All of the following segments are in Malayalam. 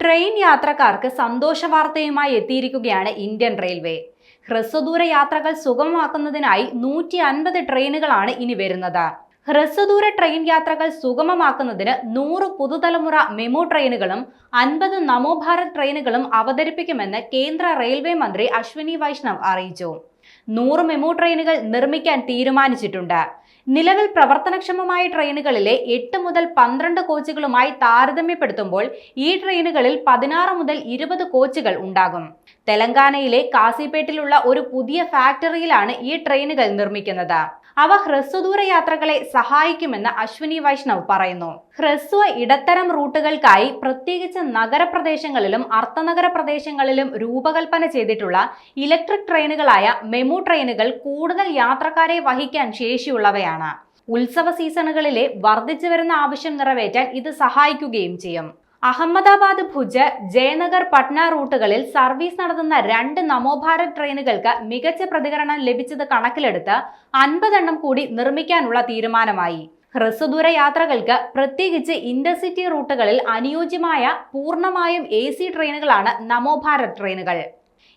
ട്രെയിൻ യാത്രക്കാർക്ക് സന്തോഷ വാർത്തയുമായി എത്തിയിരിക്കുകയാണ് ഇന്ത്യൻ റെയിൽവേ. ഹ്രസ്വദൂര യാത്രകൾ സുഗമമാക്കുന്നതിനായി 150 ട്രെയിനുകളാണ് ഇനി വരുന്നത്. ഹ്രസ്വദൂര ട്രെയിൻ യാത്രകൾ സുഗമമാക്കുന്നതിന് 100 പുതുതലമുറ മെമു ട്രെയിനുകളും 50 നമോ ഭാരത് ട്രെയിനുകളും അവതരിപ്പിക്കുമെന്ന് കേന്ദ്ര റെയിൽവേ മന്ത്രി അശ്വിനി വൈഷ്ണവ് അറിയിച്ചു. 100 മെമു ട്രെയിനുകൾ നിർമ്മിക്കാൻ തീരുമാനിച്ചിട്ടുണ്ട്. നിലവിൽ പ്രവർത്തനക്ഷമമായ ട്രെയിനുകളിലെ 8 മുതൽ 12 കോച്ചുകളുമായി താരതമ്യപ്പെടുത്തുമ്പോൾ ഈ ട്രെയിനുകളിൽ 16 മുതൽ 20 കോച്ചുകൾ ഉണ്ടാകും. തെലങ്കാനയിലെ കാസിപേട്ടിലുള്ള ഒരു പുതിയ ഫാക്ടറിയിലാണ് ഈ ട്രെയിനുകൾ നിർമ്മിക്കുന്നത്. അവ ഹ്രസ്വദൂര യാത്രകളെ സഹായിക്കുമെന്ന് അശ്വിനി വൈഷ്ണവ് പറയുന്നു. ഹ്രസ്വ ഇടത്തരം റൂട്ടുകൾക്കായി പ്രത്യേകിച്ച് നഗരപ്രദേശങ്ങളിലും അർദ്ധനഗര പ്രദേശങ്ങളിലും രൂപകൽപ്പന ചെയ്തിട്ടുള്ള ഇലക്ട്രിക് ട്രെയിനുകളായ മെമു ട്രെയിനുകൾ കൂടുതൽ യാത്രക്കാരെ വഹിക്കാൻ ശേഷിയുള്ളവയാണ്. ഉത്സവ സീസണുകളിലെ വർദ്ധിച്ചു വരുന്ന ആവശ്യം നിറവേറ്റാൻ ഇത് സഹായിക്കുകയും ചെയ്യും. അഹമ്മദാബാദ്, ഭുജ്, ജയനഗർ, പട്ന റൂട്ടുകളിൽ സർവീസ് നടത്തുന്ന 2 നമോ ഭാരത് ട്രെയിനുകൾക്ക് മികച്ച പ്രതികരണം ലഭിച്ചത് കണക്കിലെടുത്ത് 50 എണ്ണം കൂടി നിർമ്മിക്കാനുള്ള തീരുമാനമായി. ഹ്രസ്വദൂര യാത്രകൾക്ക് പ്രത്യേകിച്ച് ഇന്റർസിറ്റി റൂട്ടുകളിൽ അനുയോജ്യമായ പൂർണ്ണമായും AC ട്രെയിനുകളാണ് നമോ ഭാരത് ട്രെയിനുകൾ.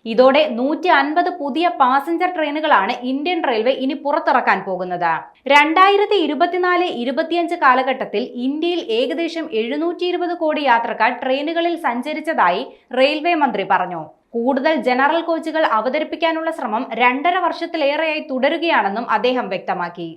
ഇതോടെ 150 പുതിയ പാസഞ്ചർ ട്രെയിനുകളാണ് ഇന്ത്യൻ റെയിൽവേ ഇനി പുറത്തിറക്കാൻ പോകുന്നത്. 2024-25 കാലഘട്ടത്തിൽ ഇന്ത്യയിൽ ഏകദേശം 720 കോടി യാത്രക്കാർ ട്രെയിനുകളിൽ സഞ്ചരിച്ചതായി റെയിൽവേ മന്ത്രി പറഞ്ഞു. കൂടുതൽ ജനറൽ കോച്ചുകൾ അവതരിപ്പിക്കാനുള്ള ശ്രമം 2.5 വർഷത്തിലേറെയായി തുടരുകയാണെന്നും അദ്ദേഹം വ്യക്തമാക്കി.